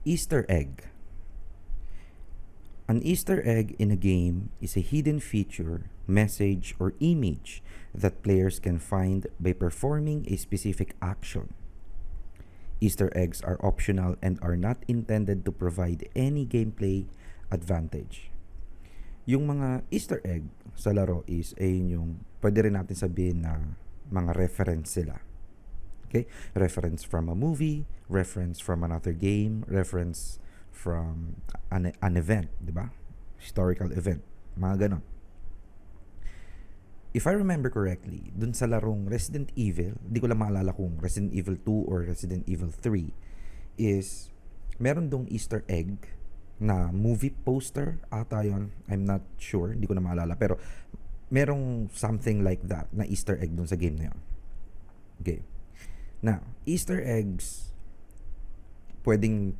Easter egg. An Easter egg in a game is a hidden feature, message, or image that players can find by performing a specific action. Easter eggs are optional and are not intended to provide any gameplay advantage. Yung mga Easter egg sa laro is yung pwede rin natin sabihin na mga reference sila. Okay? Reference from a movie, reference from another game, reference from an event, di ba? Historical event, mga ganon. If I remember correctly, dun sa larong Resident Evil, di ko lang maalala kung Resident Evil 2 or Resident Evil 3, is meron dong Easter egg na movie poster ata yun. I'm not sure, di ko na maalala, pero merong something like that na Easter egg dun sa game na yun. Okay. Now, Easter eggs, pwedeng,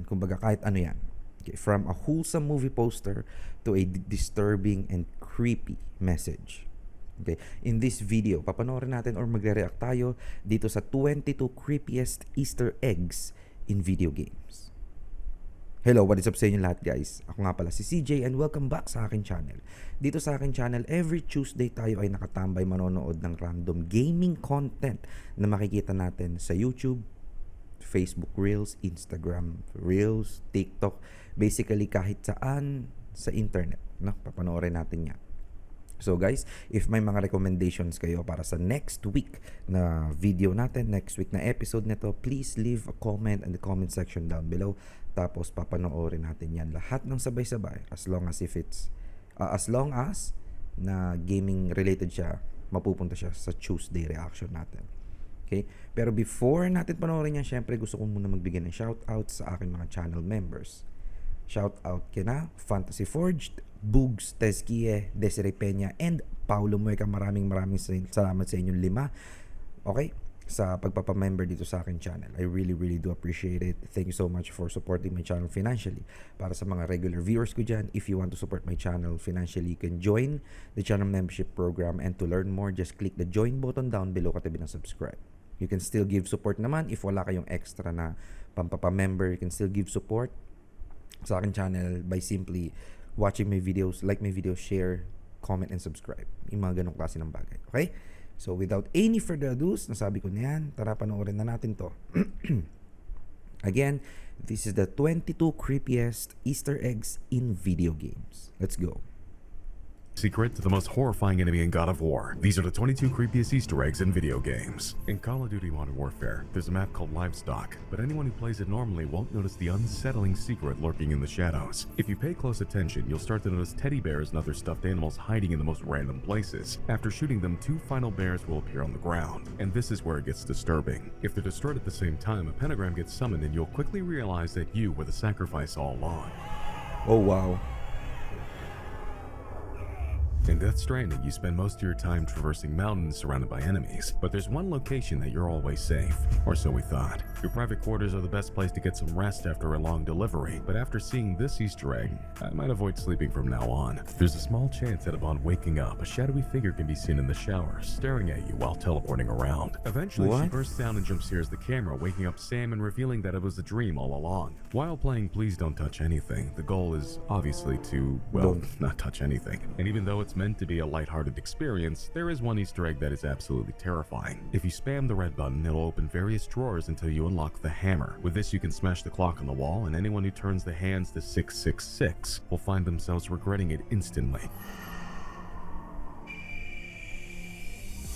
kumbaga kahit ano yan. Okay, from a wholesome movie poster to a disturbing and creepy message. Okay, in this video, papanoorin natin or magre-react tayo dito sa 22 creepiest Easter eggs in video games. Hello, what is up sa inyo lahat guys? Ako nga pala si CJ and welcome back sa akin channel. Dito sa akin channel, every Tuesday tayo ay nakatambay manonood ng random gaming content na makikita natin sa YouTube, Facebook Reels, Instagram Reels, TikTok, basically kahit saan sa internet, no? Papanoorin natin yan. So guys, if may mga recommendations kayo para sa next week na video natin, next week na episode nito, please leave a comment in the comment section down below. Tapos papanoorin natin yan lahat ng sabay-sabay as long as na gaming related siya, mapupunta siya sa Tuesday reaction natin. Okay? Pero before natin panoorin yan, syempre gusto ko muna magbigay ng shoutout sa aking mga channel members. Shoutout kina Fantasy Forged, Bugs, Tezkie, Desiree Peña, and Paulo Mueca. Maraming salamat sa inyong 5. Okay? Sa pagpapamember dito sa akin channel. I really do appreciate it. Thank you so much for supporting my channel financially. Para sa mga regular viewers ko dyan, if you want to support my channel financially, you can join the channel membership program, and to learn more, just click the join button down below katabi ng subscribe. You can still give support naman if wala kayong extra na pampapamember. You can still give support sa akin channel by simply watching my videos, like my videos, share, comment, and subscribe. Yung mga ganong klase ng bagay. Okay? So, without any further ado, nasabi ko na yan, tara panoorin na natin to. Again, this is the 22 creepiest Easter eggs in video games. Let's go. Secret to the most horrifying enemy in God of War. These are the 22 creepiest Easter eggs in video games. In Call of Duty Modern Warfare, there's a map called Livestock, but anyone who plays it normally won't notice the unsettling secret lurking in the shadows. If you pay close attention, you'll start to notice teddy bears and other stuffed animals hiding in the most random places. After shooting them, 2 final bears will appear on the ground, and this is where it gets disturbing. If they're destroyed at the same time, a pentagram gets summoned and you'll quickly realize that you were the sacrifice all along. Oh wow. In Death Stranding, you spend most of your time traversing mountains surrounded by enemies, but there's one location that you're always safe, or so we thought. Your private quarters are the best place to get some rest after a long delivery, but after seeing this Easter egg, I might avoid sleeping from now on. There's a small chance that upon waking up, a shadowy figure can be seen in the shower, staring at you while teleporting around. Eventually, she bursts down and jump scares the camera, waking up Sam and revealing that it was a dream all along. While playing Please Don't Touch Anything, the goal is obviously to, well, not touch anything. And even though it's meant to be a lighthearted experience, there is one Easter egg that is absolutely terrifying. If you spam the red button, it'll open various drawers until you unlock the hammer. With this, you can smash the clock on the wall, and anyone who turns the hands to 666 will find themselves regretting it instantly.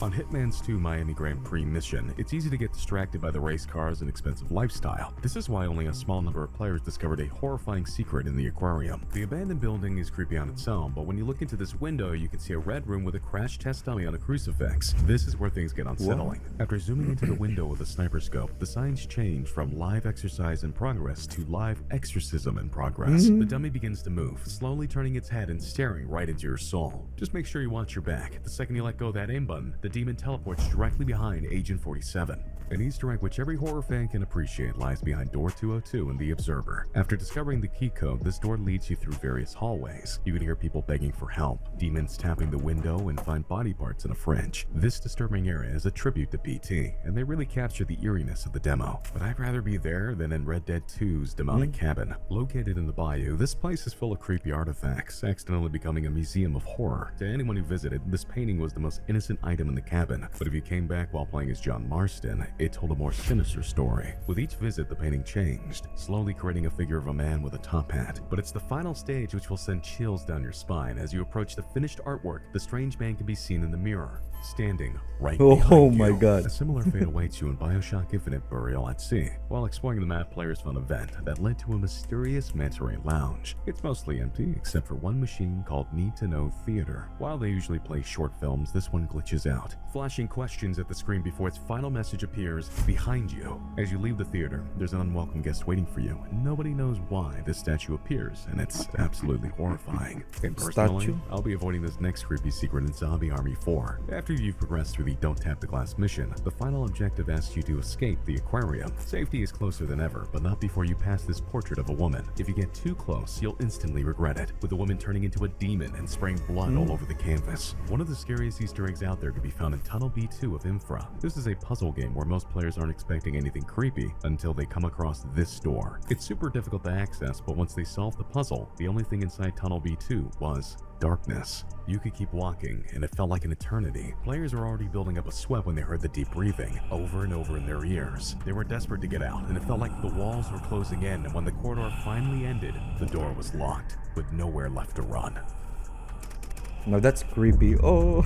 On Hitman's 2 Miami Grand Prix mission, it's easy to get distracted by the race cars and expensive lifestyle. This is why only a small number of players discovered a horrifying secret in the aquarium. The abandoned building is creepy on its own, but when you look into this window, you can see a red room with a crash test dummy on a crucifix. This is where things get unsettling. After zooming into the window with a sniper scope, the signs change from live exercise in progress to live exorcism in progress. The dummy begins to move, slowly turning its head and staring right into your soul. Just make sure you watch your back. The second you let go of that aim button, the demon teleports directly behind Agent 47. An Easter egg which every horror fan can appreciate lies behind door 202 in The Observer. After discovering the key code, this door leads you through various hallways. You can hear people begging for help, demons tapping the window, and find body parts in a fridge. This disturbing area is a tribute to PT, and they really capture the eeriness of the demo. But I'd rather be there than in Red Dead 2's demonic cabin. Located in the bayou, this place is full of creepy artifacts, accidentally becoming a museum of horror. To anyone who visited, this painting was the most innocent item in the cabin, but if you came back while playing as John Marston, it told a more sinister story. With each visit, the painting changed, slowly creating a figure of a man with a top hat. But it's the final stage which will send chills down your spine. As you approach the finished artwork, the strange man can be seen in the mirror, standing right behind you. Oh my god. A similar fate awaits you in BioShock Infinite Burial at Sea. While exploring the map, players found an event that led to a mysterious manta ray lounge. It's mostly empty, except for one machine called Need to Know Theater. While they usually play short films, this one glitches out, flashing questions at the screen before its final message appears behind you. As you leave the theater, there's an unwelcome guest waiting for you, and nobody knows why this statue appears, and it's absolutely horrifying. And personally, Statue? I'll be avoiding this next creepy secret in Zombie Army 4. After you've progressed through the Don't Tap the Glass mission, the final objective asks you to escape the aquarium. Safety is closer than ever, but not before you pass this portrait of a woman. If you get too close, you'll instantly regret it, with the woman turning into a demon and spraying blood all over the canvas. One of the scariest Easter eggs out there can be found in Tunnel B2 of Infra. This is a puzzle game where most players aren't expecting anything creepy until they come across this door. It's super difficult to access, but once they solved the puzzle, the only thing inside Tunnel B2 was darkness. You could keep walking, and it felt like an eternity. Players were already building up a sweat when they heard the deep breathing over and over in their ears. They were desperate to get out, and it felt like the walls were closing in, and when the corridor finally ended, the door was locked, with nowhere left to run. Now that's creepy. Oh.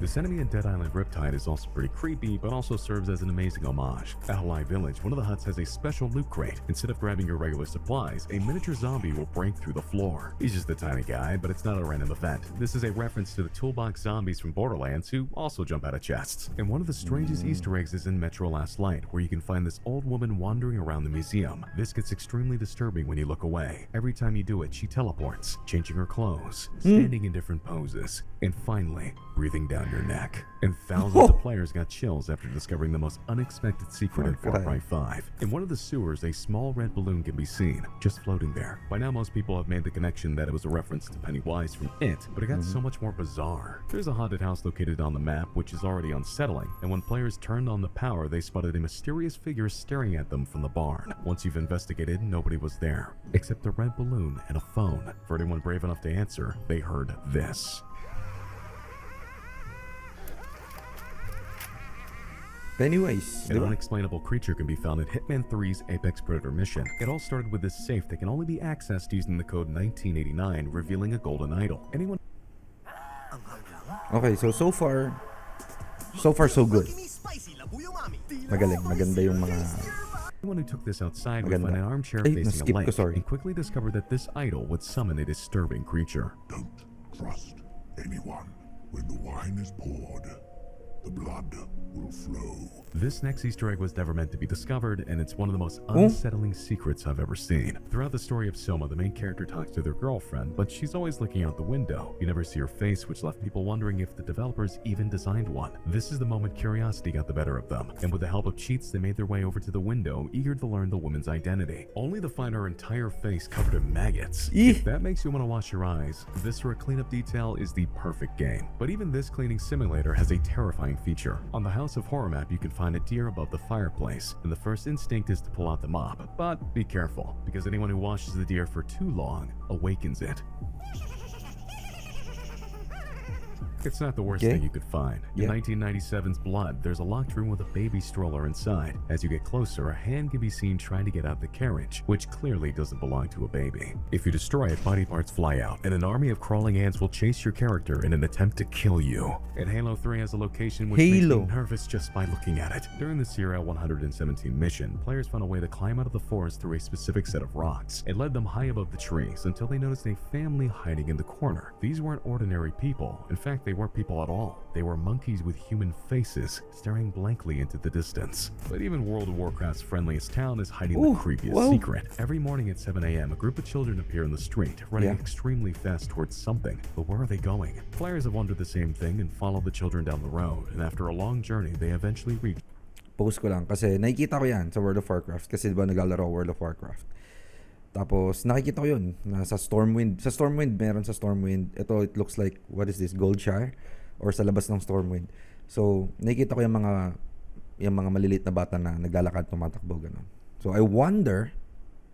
This enemy in Dead Island Riptide is also pretty creepy, but also serves as an amazing homage. At Halai Village, one of the huts has a special loot crate. Instead of grabbing your regular supplies, a miniature zombie will break through the floor. He's just a tiny guy, but it's not a random event. This is a reference to the toolbox zombies from Borderlands who also jump out of chests. And one of the strangest Easter eggs is in Metro Last Light, where you can find this old woman wandering around the museum. This gets extremely disturbing when you look away. Every time you do it, she teleports, changing her clothes, standing in different poses, and finally, breathing down your neck. And thousands of players got chills after discovering the most unexpected secret in Far Cry 5. In one of the sewers, a small red balloon can be seen, just floating there. By now, most people have made the connection that it was a reference to Pennywise from It, but it got so much more bizarre. There's a haunted house located on the map, which is already unsettling, and when players turned on the power, they spotted a mysterious figure staring at them from the barn. Once you've investigated, nobody was there, except a red balloon and a phone. For anyone brave enough to answer, they heard this. Pennywise, An di ba? unexplainable creature can be found in Hitman 3's Apex Predator mission. It all started with this safe that can only be accessed using the code 1989, revealing a golden idol. Anyone Okay, so far so good. Magaling, maganda yung mga... who took this outside would Maganda. find an armchair Ay, facing a na-skip ko, lake sorry. and quickly discovered that this idol would summon a disturbing creature. Don't trust anyone. When the wine is poured, the blood will flow. This next Easter egg was never meant to be discovered, and it's one of the most unsettling secrets I've ever seen. Throughout the story of Soma, the main character talks to their girlfriend, but she's always looking out the window. You never see her face, which left people wondering if the developers even designed one. This is the moment curiosity got the better of them, and with the help of cheats, they made their way over to the window, eager to learn the woman's identity, only to find her entire face covered in maggots. Eeh. If that makes you want to wash your eyes, Viscera Cleanup Detail is the perfect game. But even this cleaning simulator has a terrifying feature. On the House of Horror map, you can find a deer above the fireplace, and the first instinct is to pull out the mop. But be careful, because anyone who washes the deer for too long awakens it. It's not the worst Okay. thing you could find. In Yeah. 1997's Blood, there's a locked room with a baby stroller inside. As you get closer, a hand can be seen trying to get out of the carriage, which clearly doesn't belong to a baby. If you destroy it, body parts fly out, and an army of crawling ants will chase your character in an attempt to kill you. And Halo 3 has a location which makes Halo. me nervous just by looking at it. During the Sierra 117 mission, players found a way to climb out of the forest through a specific set of rocks. It led them high above the trees until they noticed a family hiding in the corner. These weren't ordinary people. In fact, they weren't people at all. They were monkeys with human faces, staring blankly into the distance. But even World of Warcraft's friendliest town is hiding Ooh, the creepiest whoa. secret. Every morning at 7 a.m., a group of children appear in the street, running Yeah. extremely fast towards something. But where are they going? Players have wondered the same thing and follow the children down the road, and after a long journey, they eventually reach post ko lang kasi nakikita ko yan sa World of Warcraft kasi diba naglalaro World of Warcraft. Tapos nakikita ko yun sa Stormwind. Sa Stormwind, meron sa Stormwind. Ito, it looks like, what is this, Goldshire? Or sa labas ng Stormwind. So, nakikita ko yung mga maliliit na bata na naglalakad, tumatakbo, ganun. So, I wonder,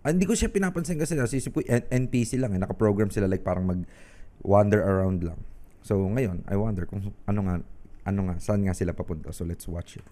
hindi ko siya pinapansin kasi nasisip ko, NPC lang nakaprogram sila like parang mag-wander around lang. So, ngayon, I wonder kung ano nga, saan nga sila papunta. So, let's watch it.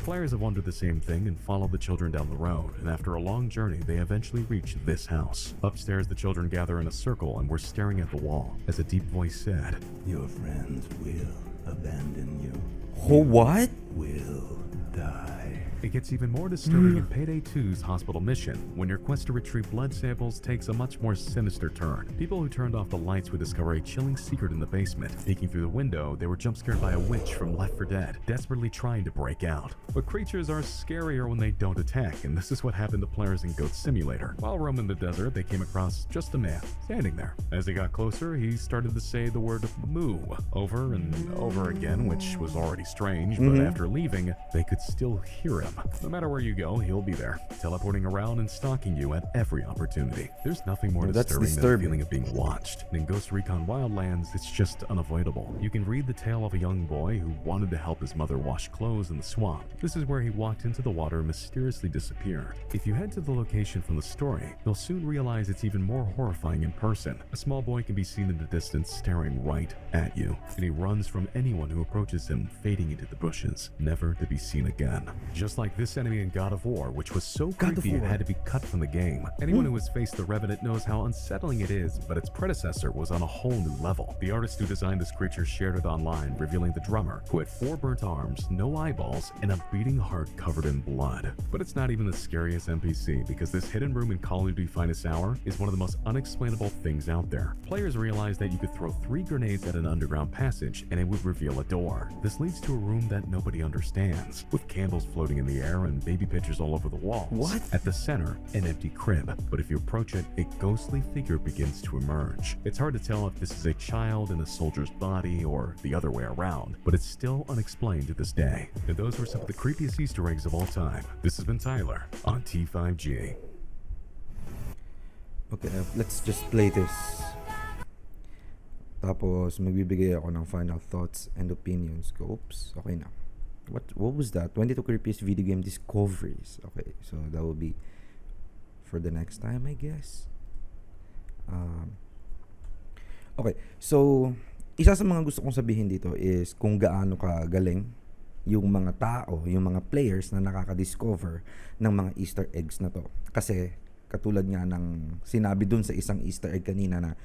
Players have wondered the same thing and followed the children down the road, and after a long journey, they eventually reach this house. Upstairs, the children gather in a circle and were staring at the wall as a deep voice said, Your friends will abandon you. What? Will die. It gets even more disturbing in Payday 2's hospital mission, when your quest to retrieve blood samples takes a much more sinister turn. People who turned off the lights would discover a chilling secret in the basement. Peeking through the window, they were jump scared by a witch from Left 4 Dead, desperately trying to break out. But creatures are scarier when they don't attack, and this is what happened to players in Goat Simulator. While roaming the desert, they came across just a man standing there. As they got closer, he started to say the word moo over and over again, which was already strange, but after leaving, they could still hear him. No matter where you go, he'll be there, teleporting around and stalking you at every opportunity. There's nothing more disturbing than the feeling of being watched. And in Ghost Recon Wildlands, it's just unavoidable. You can read the tale of a young boy who wanted to help his mother wash clothes in the swamp. This is where he walked into the water and mysteriously disappeared. If you head to the location from the story, you'll soon realize it's even more horrifying in person. A small boy can be seen in the distance staring right at you, and he runs from anyone who approaches him, fading into the bushes, never to be seen again. Just like this enemy in God of War, which was so creepy it had to be cut from the game. Anyone who has faced the Revenant knows how unsettling it is, but its predecessor was on a whole new level. The artist who designed this creature shared it online, revealing the drummer, who had 4 burnt arms, no eyeballs, and a beating heart covered in blood. But it's not even the scariest NPC, because this hidden room in Call of Duty Finest Hour is one of the most unexplainable things out there. Players realized that you could throw 3 grenades at an underground passage, and it would reveal a door. This leads to a room that nobody understands, with candles floating in the air and baby pictures all over the walls. What? At the center, an empty crib, but if you approach it, a ghostly figure begins to emerge. It's hard to tell if this is a child in a soldier's body or the other way around, but it's still unexplained to this day. And those were some of the creepiest Easter eggs of all time. This has been Tyler on T5G. Okay, let's just play this. Tapos magbibigay ako ng final thoughts and opinions. Oops, okay na. What was that? 22 creepiest video game discoveries. Okay, so that will be for the next time, I guess. Okay, so isa sa mga gusto kong sabihin dito is kung gaano kagaling yung mga tao, yung mga players na nakaka-discover ng mga Easter eggs na to. Kasi katulad nga ng sinabi dun sa isang Easter egg kanina na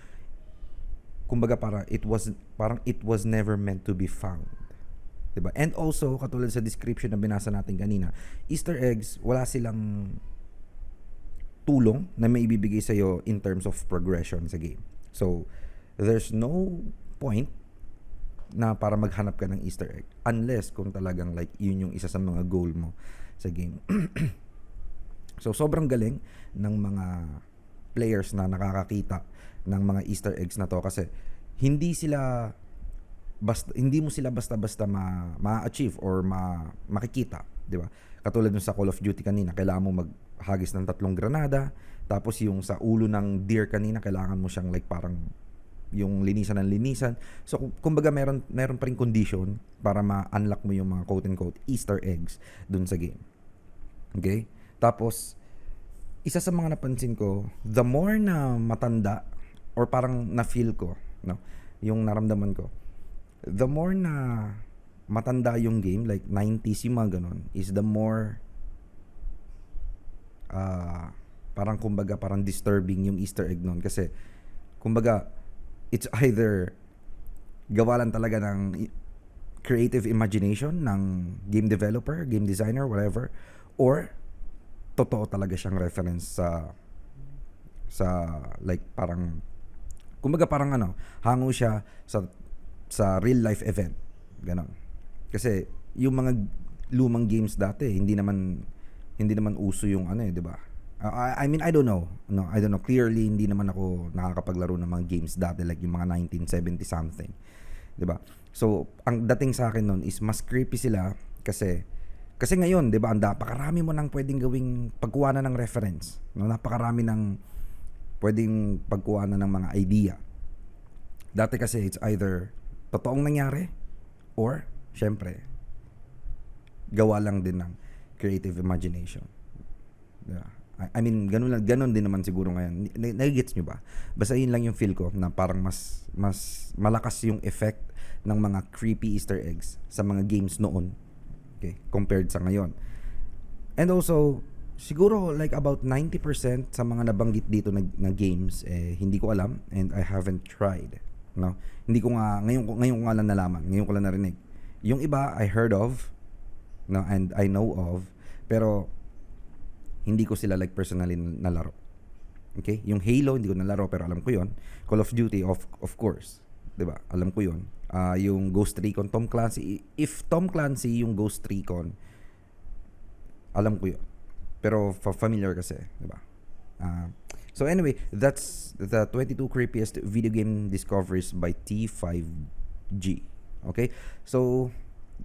kumbaga parang it was never meant to be found. Diba? And also, katulad sa description na binasa natin kanina, Easter eggs, wala silang tulong na may ibibigay sa'yo in terms of progression sa game. So, there's no point na para maghanap ka ng Easter egg unless kung talagang like yun yung isa sa mga goal mo sa game. So, sobrang galing ng mga players na nakakakita ng mga Easter eggs na to kasi hindi mo sila basta-basta ma-achieve or makikita, di ba? Katulad nung sa Call of Duty kanina, kailangan mo maghagis ng 3 granada, tapos yung sa ulo ng deer kanina, kailangan mo siyang like parang yung linisan ng linisan. So, kumbaga meron pa ring condition para ma-unlock mo yung mga quote-unquote Easter eggs dun sa game. Okay? Tapos, isa sa mga napansin ko, the more na matanda or parang na-feel ko, no, yung naramdaman ko, the more na matanda yung game, like 90s yung mga ganun, is the more parang kumbaga parang disturbing yung Easter egg nun. Kasi kumbaga it's either gawa lang talaga ng creative imagination ng game developer, game designer, whatever, or totoo talaga siyang reference sa like parang kumbaga parang hango siya sa real life event, ganon. Kasi yung mga lumang games dati hindi naman uso yung di ba? I mean, I don't know. No, I don't know. Clearly hindi naman ako nakakapaglaro ng mga games dati like yung mga 1970 something. 'Di ba? So, ang dating sa akin noon is mas creepy sila kasi Kasi ngayon, 'di ba, napakarami mo nang pwedeng gawing pagkuhanan ng reference, no? Napakarami ng pwedeng pagkuhanan ng mga idea. Dati kasi it's either totoong nangyari or syempre gawa lang din ng creative imagination. Yeah. I mean, ganun din naman siguro ngayon. Nagigets nyo ba? Basta yun lang yung feel ko na parang mas malakas yung effect ng mga creepy Easter eggs sa mga games noon, okay, compared sa ngayon. And also, siguro like about 90% sa mga nabanggit dito na games, hindi ko alam and I haven't tried. No? Hindi ko nga, ngayon ko nga lang nalaman, ngayon ko lang narinig. Yung iba, I heard of, no, and I know of, pero hindi ko sila like personally nalaro. Okay? Yung Halo, hindi ko nalaro pero alam ko yon. Call of Duty, of course. 'Di ba? Alam ko yon. Yung Ghost Recon, Tom Clancy. If Tom Clancy yung Ghost Recon, alam ko yon. Pero familiar kasi, 'di ba? So anyway, that's the 22 creepiest video game discoveries by T5G. Okay? So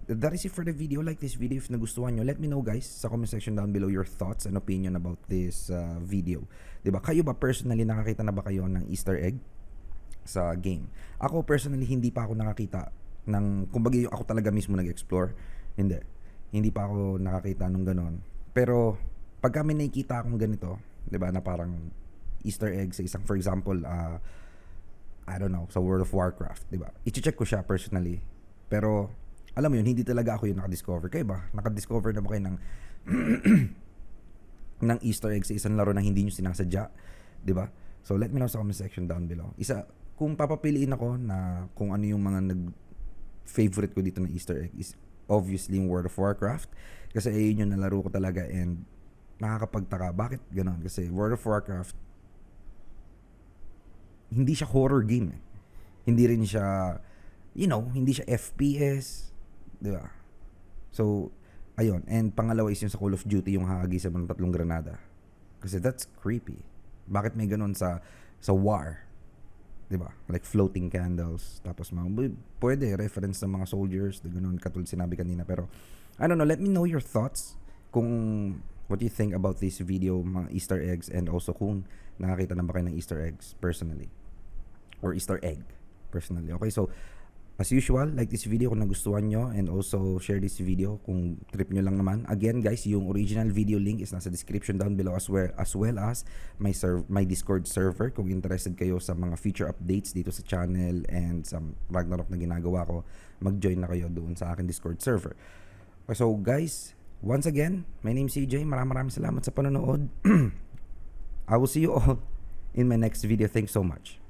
that is it for the video. Like this video if nagustuhan nyo. Let me know guys sa comment section down below your thoughts and opinion about this video. Diba? Kayo ba personally nakakita na ba kayo ng Easter egg sa game? Ako personally hindi pa ako nakakita ng, kumbaga yung ako talaga mismo nag-explore. Hindi pa ako nakakita nung ganon. Pero pag kami nakikita akong ganito, diba, na parang Easter egg sa isang, for example, I don't know, sa World of Warcraft, diba? I-check ko siya personally. Pero alam mo yun, hindi talaga ako yung nakadiscover. Kayo ba? Nakadiscover na ba kayo ng ng Easter egg sa isang laro na hindi nyo sinasadya? Diba? So, let me know sa comment section down below. Kung papapiliin ako na kung ano yung mga favorite ko dito ng Easter egg is obviously yung World of Warcraft. Kasi yun yung nalaro ko talaga and nakakapagtaka. Bakit ganon? Kasi World of Warcraft, hindi siya horror game eh. Hindi rin siya, hindi siya FPS. Diba? So, ayun. And pangalawa is yung sa Call of Duty, yung hahagisan mo ng 3 granada. Kasi that's creepy. Bakit may ganun sa war? Diba? Like floating candles. Tapos pwede, reference ng mga soldiers. Ganun, katulad sinabi kanina. Pero, I don't know, let me know your thoughts kung what you think about this video, mga Easter eggs, and also kung nakakita na ba kayo ng Easter eggs personally. Or Easter egg personally. Okay, so, as usual, like this video kung nagustuhan nyo and also share this video kung trip nyo lang naman. Again guys, yung original video link is nasa description down below as well as my Discord server kung interested kayo sa mga future updates dito sa channel and sa Ragnarok na ginagawa ko, mag-join na kayo doon sa aking Discord server. So guys, once again, my name is CJ. Maraming salamat sa panonood. I will see you all in my next video. Thanks so much.